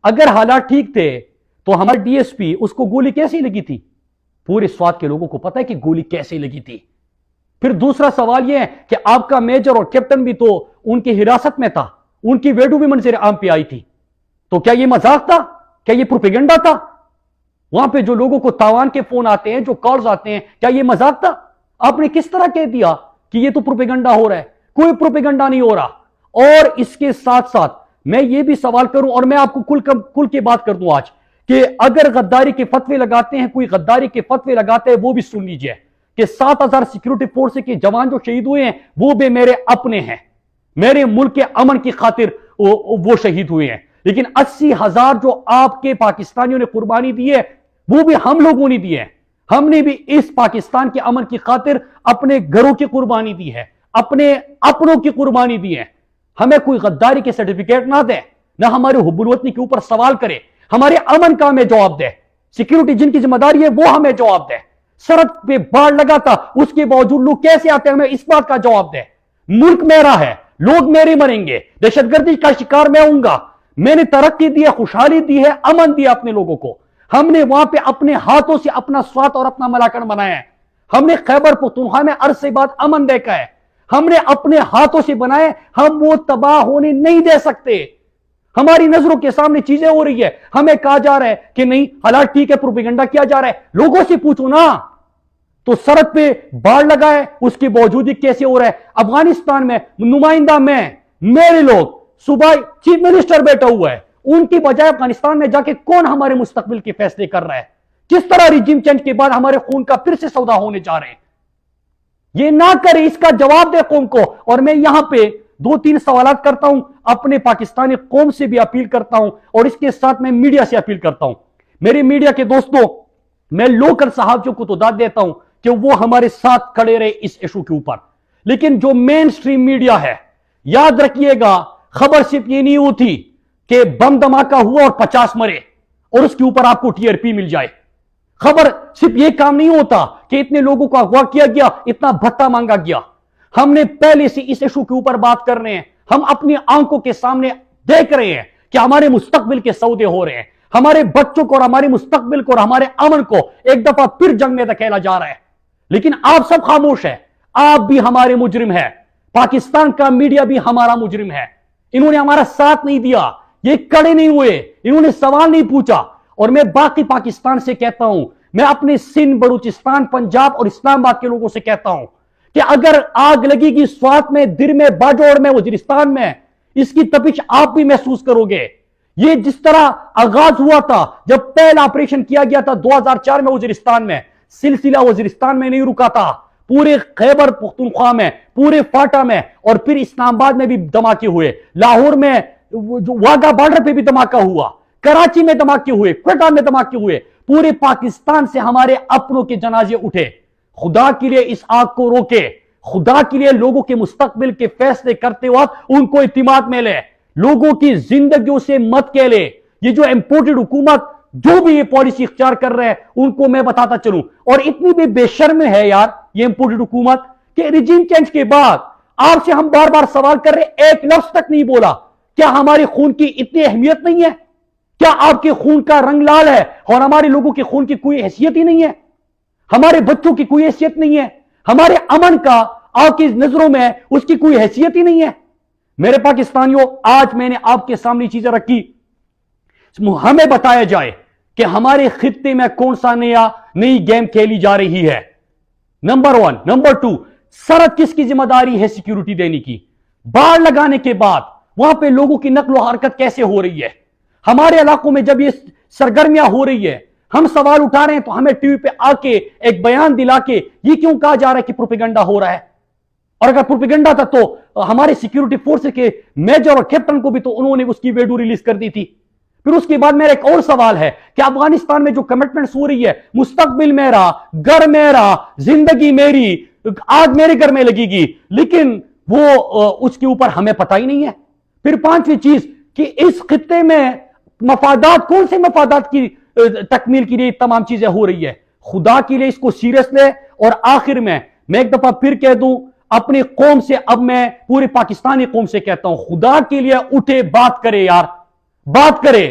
اگر حالات ٹھیک تھے تو ہمارے ڈی ایس پی اس کو گولی کیسی لگی تھی؟ پورے سوات کے لوگوں کو پتا ہے کہ گولی کیسے لگی تھی. پھر دوسرا سوال یہ ہے کہ آپ کا میجر اور کیپٹن بھی تو ان کی حراست میں تھا, ان کی ویڈیو بھی منظر عام پہ آئی تھی. تو کیا یہ مذاق تھا؟ کیا یہ پروپیگنڈا تھا؟ وہاں پہ جو لوگوں کو تاوان کے فون آتے ہیں, جو کالز آتے ہیں, کیا یہ مذاق تھا؟ آپ نے کس طرح کہہ دیا کہ یہ تو پروپیگنڈا ہو رہا ہے؟ کوئی پروپیگنڈا نہیں ہو رہا. اور اس کے ساتھ ساتھ میں یہ بھی سوال کروں, اور میں آپ کو کل کی بات کر دوں آج, کہ اگر غداری کے فتوے لگاتے ہیں, کوئی غداری کے فتوے لگاتے ہیں, وہ بھی سن لیجئے کہ 7,000 سیکیورٹی فورس کے جوان جو شہید ہوئے ہیں وہ بھی میرے اپنے ہیں, میرے ملک کے امن کی خاطر وہ شہید ہوئے ہیں. لیکن 80,000 جو آپ کے پاکستانیوں نے قربانی دی ہے وہ بھی ہم لوگوں نے دی ہے. ہم نے بھی اس پاکستان کے امن کی خاطر اپنے گھروں کی قربانی دی ہے, اپنے اپنوں کی قربانی دی ہے. ہمیں کوئی غداری کے سرٹیفکیٹ نہ دے, نہ ہمارے حب الوطنی کے اوپر سوال کرے, ہمارے امن کا ہمیں جواب دے. سیکیورٹی جن کی ذمہ داری ہے وہ ہمیں جواب دے. سرحد پہ باڑ لگا تھا, اس کے باوجود لوگ کیسے آتے ہیں, ہمیں اس بات کا جواب دے. ملک میرا ہے, لوگ میرے مریں گے, دہشت گردی کا شکار میں ہوں گا. میں نے ترقی دی ہے, خوشحالی دی ہے, امن دیا اپنے لوگوں کو. ہم نے وہاں پہ اپنے ہاتھوں سے اپنا سوات اور اپنا ملاکن بنایا ہے. ہم نے خیبر پختونخوا میں عرصے بعد امن دیکھا ہے, ہم نے اپنے ہاتھوں سے بنائے. ہم وہ تباہ ہونے نہیں دے سکتے. ہماری نظروں کے سامنے چیزیں ہو رہی ہے, ہمیں کہا جا رہا ہے کہ نہیں حالات ٹھیک ہے, پروپیگنڈا کیا جا رہا ہے. لوگوں سے پوچھو نا. تو سرحد پہ باڑ لگا ہے, اس کی باوجود کیسے ہو رہا ہے؟ افغانستان میں نمائندہ میں, میرے لوگ, صوبائی چیف منسٹر بیٹھا ہوا ہے, ان کی بجائے افغانستان میں جا کے کون ہمارے مستقبل کے فیصلے کر رہا ہے؟ کس طرح ریجیم چینج کے بعد ہمارے خون کا پھر سے سودا ہونے جا رہے ہیں؟ یہ نہ کرے, اس کا جواب دے قوم کو. اور میں یہاں پہ 2-3 سوالات کرتا ہوں, اپنے پاکستانی قوم سے بھی اپیل کرتا ہوں, اور اس کے ساتھ میں میڈیا سے اپیل کرتا ہوں. میرے میڈیا کے دوستوں, میں لوکل صحافیوں کو تو داد دیتا ہوں کہ وہ ہمارے ساتھ کھڑے رہے اس ایشو کے اوپر, لیکن جو مین سٹریم میڈیا ہے, یاد رکھیے گا, خبر صرف یہ نہیں ہوتی کہ بم دھماکہ ہوا اور 50 مرے اور اس کے اوپر آپ کو ٹی آر پی مل جائے. خبر صرف یہ کام نہیں ہوتا کہ اتنے لوگوں کو اغوا کیا گیا, اتنا بھتہ مانگا گیا. ہم نے پہلے سے اس ایشو کے اوپر بات کر رہے ہیں. ہم اپنی آنکھوں کے سامنے دیکھ رہے ہیں کہ ہمارے مستقبل کے سودے ہو رہے ہیں. ہمارے بچوں کو اور ہمارے مستقبل کو اور ہمارے امن کو ایک دفعہ پھر جنگ میں دھکیلا جا رہا ہے. لیکن آپ سب خاموش ہیں. آپ بھی ہمارے مجرم ہیں, پاکستان کا میڈیا بھی ہمارا مجرم ہے. انہوں نے ہمارا ساتھ نہیں دیا, یہ کڑے نہیں ہوئے, انہوں نے سوال نہیں پوچھا. اور میں باقی پاکستان سے کہتا ہوں, میں اپنے سندھ, بلوچستان, پنجاب اور اسلام آباد کے لوگوں سے کہتا ہوں کہ اگر آگ لگے گی سوات میں, در میں, باجوڑ میں, وزیرستان میں, اس کی تپش آپ بھی محسوس کرو گے. یہ جس طرح آغاز ہوا تھا جب پہلا آپریشن کیا گیا تھا 2004 میں وزیرستان میں, سلسلہ وزیرستان میں نہیں رکا تھا, پورے خیبر پختونخوا میں, پورے فاٹا میں, اور پھر اسلام آباد میں بھی دھماکے ہوئے, لاہور میں واگا بارڈر پہ بھی دھماکہ ہوا, کراچی میں دھماکے ہوئے, کوئٹہ میں دھماکے ہوئے. پورے پاکستان سے ہمارے اپنوں کے جنازے اٹھے. خدا کے لیے اس آگ کو روکے, خدا کے لیے لوگوں کے مستقبل کے فیصلے کرتے وقت ان کو اعتماد میں لے, لوگوں کی زندگیوں سے مت کہہ لے. یہ جو امپورٹڈ حکومت جو بھی یہ پالیسی اختیار کر رہے ہیں ان کو میں بتاتا چلوں, اور اتنی بھی بے شرم ہے یار یہ امپورٹڈ حکومت کہ ریجیم چینج کے بعد آپ سے ہم بار بار سوال کر رہے, ایک لفظ تک نہیں بولا. کیا ہمارے خون کی اتنی اہمیت نہیں ہے؟ کیا آپ کے خون کا رنگ لال ہے اور ہمارے لوگوں کے خون کی کوئی حیثیت ہی نہیں ہے؟ ہمارے بچوں کی کوئی حیثیت نہیں ہے؟ ہمارے امن کا آپ کی نظروں میں اس کی کوئی حیثیت ہی نہیں ہے؟ میرے پاکستانیوں, آج میں نے آپ کے سامنے چیزیں رکھی, ہمیں بتایا جائے کہ ہمارے خطے میں کون سا نئی گیم کھیلی جا رہی ہے. نمبر 1. نمبر 2, سرحد کس کی ذمہ داری ہے سیکیورٹی دینے کی؟ باڑ لگانے کے بعد وہاں پہ لوگوں کی نقل و حرکت کیسے ہو رہی ہے؟ ہمارے علاقوں میں جب یہ سرگرمیاں ہو رئی ہے, ہم سوال اٹھا رہے ہیں تو ہمیں ٹی وی پہ آ کے ایک بیان دلا کے یہ کیوں کہا جا رہا ہے کہ پروپیگنڈا ہو رہا ہے؟ اور اگر پروپیگنڈا تھا تو ہمارے سیکیورٹی فورس کے میجر اور کیپٹن کو بھی تو انہوں نے اس کی ویڈیو ریلیز کر دی تھی. پھر اس کے بعد میرا ایک اور سوال ہے کہ افغانستان میں جو کمٹمنٹس ہو رہی ہے, مستقبل میرا, گھر میرا, زندگی میری, آج میرے گھر میں لگے گی, لیکن وہ اس کے اوپر ہمیں پتہ ہی نہیں ہے. پھر 5ویں چیز کہ اس خطے میں مفادات, کون سے مفادات کی تکمیل کے لیے تمام چیزیں ہو رہی ہے؟ خدا کے لیے اس کو سیریس لے. اور آخر میں ایک دفعہ پھر کہہ دوں اپنی قوم سے, اب میں پوری پاکستانی قوم سے کہتا ہوں, خدا کے لیے اٹھے, بات کرے یار, بات کرے.